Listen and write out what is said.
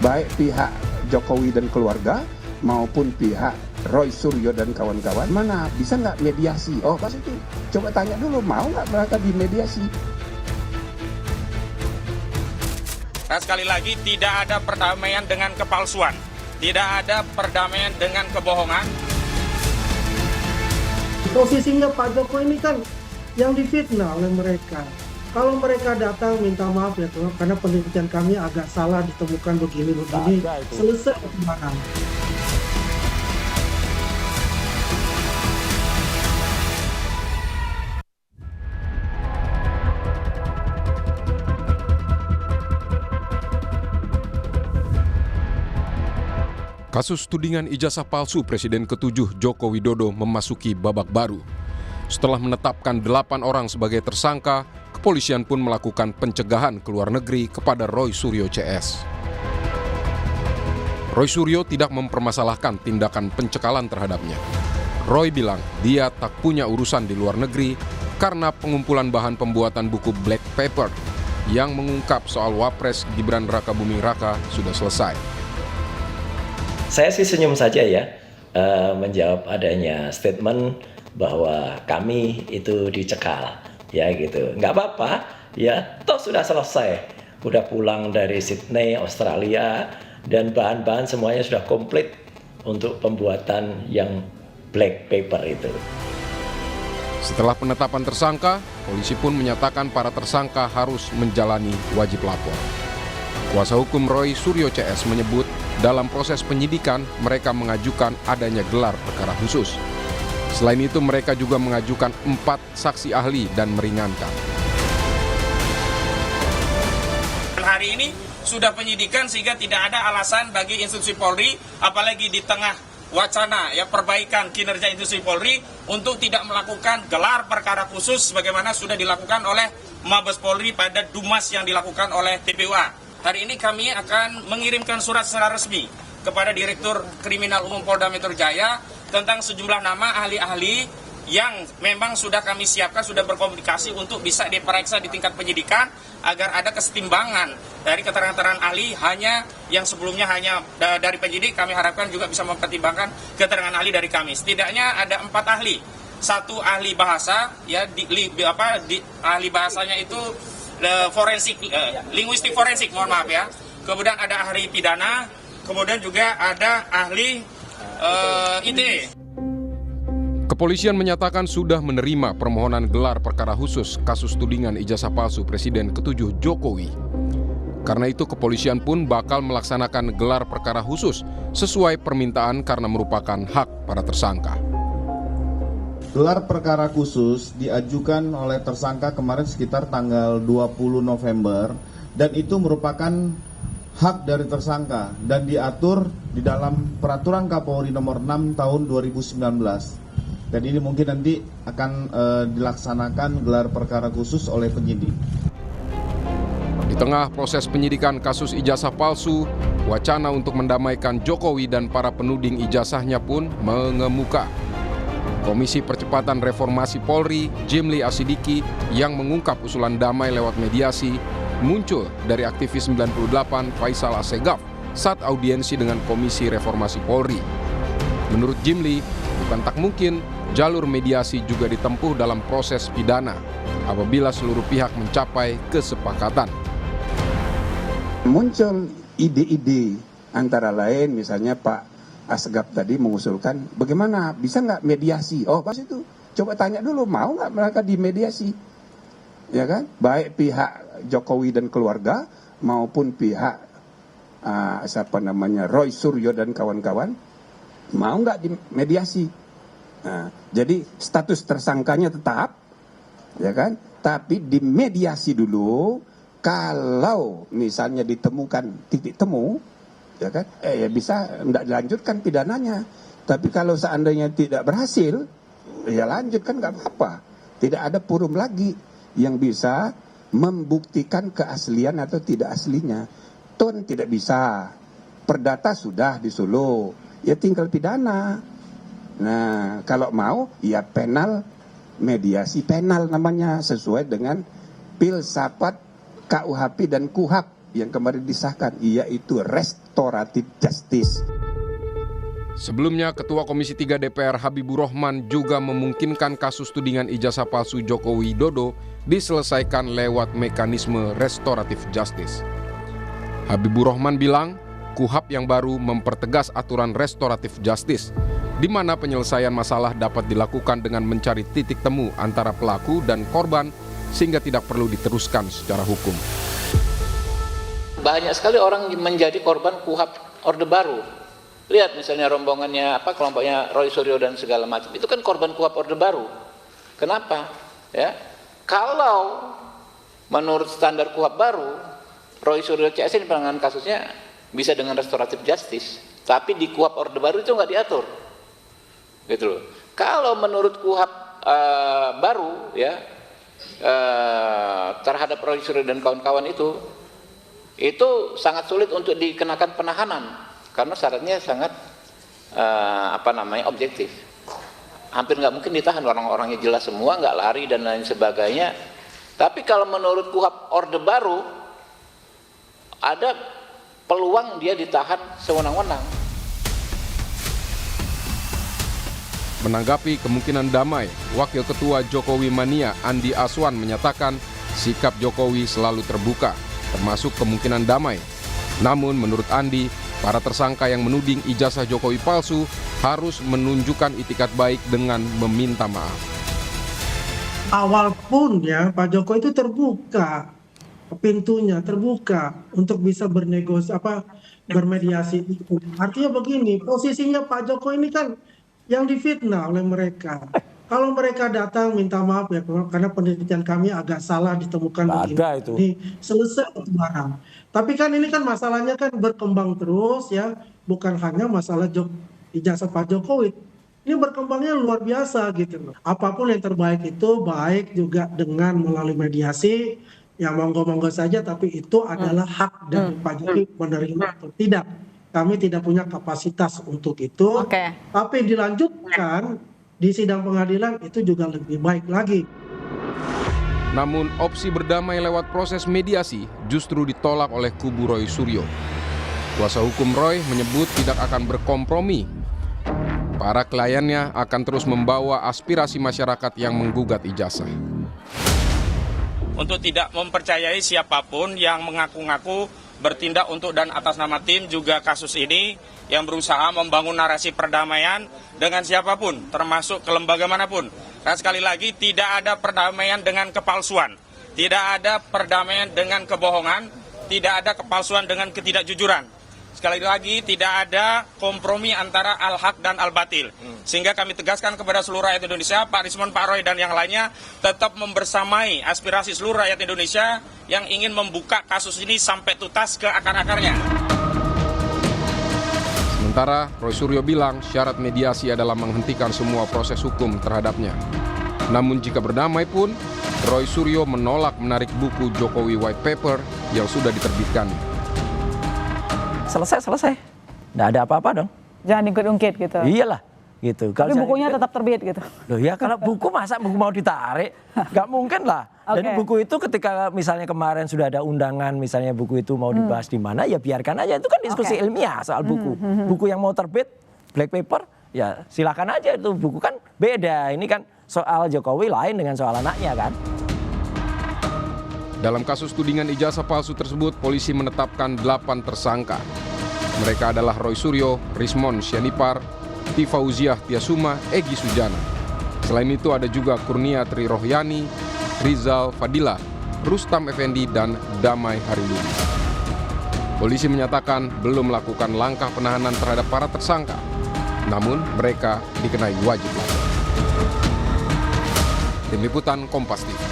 baik pihak Jokowi dan keluarga maupun pihak Roy Suryo dan kawan-kawan, mana bisa nggak mediasi? Oh pas itu coba tanya dulu, mau nggak mereka dimediasi? Nah, sekali lagi tidak ada perdamaian dengan kepalsuan, tidak ada perdamaian dengan kebohongan. Posisinya Pak Jokowi ini kan yang difitnah oleh mereka. Kalau mereka datang minta maaf ya Tuhan, karena penelitian kami agak salah ditemukan begini-begini, selesai perkembangan. Kasus tudingan ijazah palsu Presiden ke-7 Joko Widodo memasuki babak baru. Setelah menetapkan 8 orang sebagai tersangka, kepolisian pun melakukan pencegahan ke luar negeri kepada Roy Suryo CS. Roy Suryo tidak mempermasalahkan tindakan pencekalan terhadapnya. Roy bilang dia tak punya urusan di luar negeri karena pengumpulan bahan pembuatan buku Black Paper yang mengungkap soal Wapres Gibran Rakabuming Raka sudah selesai. Saya sih senyum saja ya menjawab adanya statement bahwa kami itu dicekal ya gitu. Nggak apa-apa ya, toh sudah selesai. Udah pulang dari Sydney, Australia, dan bahan-bahan semuanya sudah komplit untuk pembuatan yang black paper itu. Setelah penetapan tersangka, polisi pun menyatakan para tersangka harus menjalani wajib lapor. Kuasa hukum Roy Suryo CS menyebut dalam proses penyidikan mereka mengajukan adanya gelar perkara khusus. Selain itu mereka juga mengajukan 4 saksi ahli dan meringankan. Hari ini sudah penyidikan sehingga tidak ada alasan bagi institusi Polri, apalagi di tengah wacana ya perbaikan kinerja institusi Polri, untuk tidak melakukan gelar perkara khusus sebagaimana sudah dilakukan oleh Mabes Polri pada Dumas yang dilakukan oleh TPUA. Hari ini kami akan mengirimkan surat secara resmi kepada Direktur Kriminal Umum Polda Metro Jaya tentang sejumlah nama ahli-ahli yang memang sudah kami siapkan, sudah berkomunikasi untuk bisa diperiksa di tingkat penyidikan agar ada kesetimbangan dari keterangan ahli hanya yang sebelumnya hanya dari penyidik. Kami harapkan juga bisa mempertimbangkan keterangan ahli dari kami. Setidaknya ada 4 ahli. 1 ahli bahasa, ya ahli bahasanya itu forensik, linguistik forensik, mohon maaf ya. Kemudian ada ahli pidana, kemudian juga ada ahli ITE. Kepolisian menyatakan sudah menerima permohonan gelar perkara khusus kasus tudingan ijazah palsu Presiden ke-7 Jokowi. Karena itu kepolisian pun bakal melaksanakan gelar perkara khusus sesuai permintaan karena merupakan hak para tersangka. Gelar perkara khusus diajukan oleh tersangka kemarin sekitar tanggal 20 November dan itu merupakan hak dari tersangka dan diatur di dalam Peraturan Kapolri nomor 6 tahun 2019. Dan ini mungkin nanti akan dilaksanakan gelar perkara khusus oleh penyidik. Di tengah proses penyidikan kasus ijazah palsu, wacana untuk mendamaikan Jokowi dan para penuding ijazahnya pun mengemuka. Komisi Percepatan Reformasi Polri, Jimli Asidiki, yang mengungkap usulan damai lewat mediasi, muncul dari aktivis 98 Faisal Assegaf saat audiensi dengan Komisi Reformasi Polri. Menurut Jimli, bukan tak mungkin jalur mediasi juga ditempuh dalam proses pidana apabila seluruh pihak mencapai kesepakatan. Muncul ide-ide antara lain misalnya Pak Assegaf tadi mengusulkan bagaimana bisa nggak mediasi? Oh pas itu coba tanya dulu, mau nggak mereka dimediasi? Ya kan? Baik pihak Jokowi dan keluarga maupun pihak Roy Suryo dan kawan-kawan, mau nggak dimediasi? Nah, jadi status tersangkanya tetap, ya kan? Tapi dimediasi dulu. Kalau misalnya ditemukan titik temu, ya kan? Ya bisa tidak dilanjutkan pidananya. Tapi kalau seandainya tidak berhasil, ya lanjutkan nggak apa-apa. Tidak ada forum lagi yang bisa membuktikan keaslian atau tidak aslinya. Tun tidak bisa. Perdata sudah di Solo, ya tinggal pidana. Nah, kalau mau ya penal, mediasi penal namanya sesuai dengan Filsafat KUHP dan KUHAP yang kemarin disahkan, yaitu restoratif justice. Sebelumnya, Ketua Komisi 3 DPR Habibur Rahman juga memungkinkan kasus tudingan ijazah palsu Joko Widodo diselesaikan lewat mekanisme restoratif justice. Habibur Rahman bilang, KUHP yang baru mempertegas aturan restoratif justice, di mana penyelesaian masalah dapat dilakukan dengan mencari titik temu antara pelaku dan korban sehingga tidak perlu diteruskan secara hukum. Banyak sekali orang menjadi korban KUHP Orde Baru. Lihat misalnya rombongannya kelompoknya Roy Suryo dan segala macam. Itu kan korban KUHP Orde Baru. Kenapa? Ya. Kalau menurut standar KUHP baru, Roy Suryo CS ini penanganan kasusnya bisa dengan restoratif justice. Tapi di KUHP Orde Baru itu nggak diatur. Gitu loh. Kalau menurut KUHP baru ya terhadap Roy Suryo dan kawan-kawan itu sangat sulit untuk dikenakan penahanan karena syaratnya sangat objektif. Hampir nggak mungkin ditahan, orang-orangnya jelas semua, nggak lari dan lain sebagainya. Tapi kalau menurut KUHP Orde Baru ada peluang dia ditahan sewenang-wenang. Menanggapi kemungkinan damai, Wakil Ketua Jokowi Mania Andi Aswan menyatakan sikap Jokowi selalu terbuka, termasuk kemungkinan damai. Namun menurut Andi, para tersangka yang menuding ijazah Jokowi palsu harus menunjukkan itikat baik dengan meminta maaf. Awal pun ya Pak Jokowi itu terbuka, pintunya terbuka untuk bisa bermediasi. Artinya begini, posisinya Pak Jokowi ini kan yang difitnah oleh mereka. Kalau mereka datang minta maaf ya karena penelitian kami agak salah ditemukan begini, selesai itu barang. Tapi kan ini kan masalahnya kan berkembang terus ya, bukan hanya masalah ijazah Pak Jokowi. Ini berkembangnya luar biasa gitu. Apapun yang terbaik itu baik juga dengan melalui mediasi, ya monggo-monggo saja, tapi itu adalah hak dari Pak Jokowi menerima atau tidak. Kami tidak punya kapasitas untuk itu. Tapi dilanjutkan di sidang pengadilan itu juga lebih baik lagi. Namun opsi berdamai lewat proses mediasi justru ditolak oleh kubu Roy Suryo. Kuasa hukum Roy menyebut tidak akan berkompromi. Para kliennya akan terus membawa aspirasi masyarakat yang menggugat ijazah. Untuk tidak mempercayai siapapun yang mengaku-ngaku bertindak untuk dan atas nama tim juga kasus ini yang berusaha membangun narasi perdamaian dengan siapapun, termasuk ke lembaga manapun. Dan sekali lagi tidak ada perdamaian dengan kepalsuan, tidak ada perdamaian dengan kebohongan, tidak ada kepalsuan dengan ketidakjujuran. Sekali lagi tidak ada kompromi antara al-haq dan al-batil. Sehingga kami tegaskan kepada seluruh rakyat Indonesia, Pak Rismon, Pak Roy dan yang lainnya tetap membersamai aspirasi seluruh rakyat Indonesia yang ingin membuka kasus ini sampai tuntas ke akar-akarnya. Sementara Roy Suryo bilang syarat mediasi adalah menghentikan semua proses hukum terhadapnya. Namun jika berdamai pun, Roy Suryo menolak menarik buku Jokowi White Paper yang sudah diterbitkan. Selesai. Nggak ada apa-apa dong. Jangan ikut-ungkit gitu. Iyalah. Gitu. Tapi bukunya tetap terbit gitu. Loh ya, kalau buku masa buku mau ditarik? Nggak mungkin lah. Dan buku itu ketika misalnya kemarin sudah ada undangan, misalnya buku itu mau dibahas di mana, ya biarkan aja. Itu kan diskusi ilmiah soal buku. Buku yang mau terbit, black paper, ya silakan aja. Itu buku kan beda. Ini kan soal Jokowi lain dengan soal anaknya kan. Dalam kasus tudingan ijazah palsu tersebut, polisi menetapkan 8 tersangka. Mereka adalah Roy Suryo, Rismon Sianipar, Tifauziah Tiasuma, Egy Sujana. Selain itu ada juga Kurnia Tri Rohyani, Rizal Fadila, Rustam Effendi, dan Damai Hariludi. Polisi menyatakan belum melakukan langkah penahanan terhadap para tersangka, namun mereka dikenai wajib lapor. Tim Liputan Kompas TV.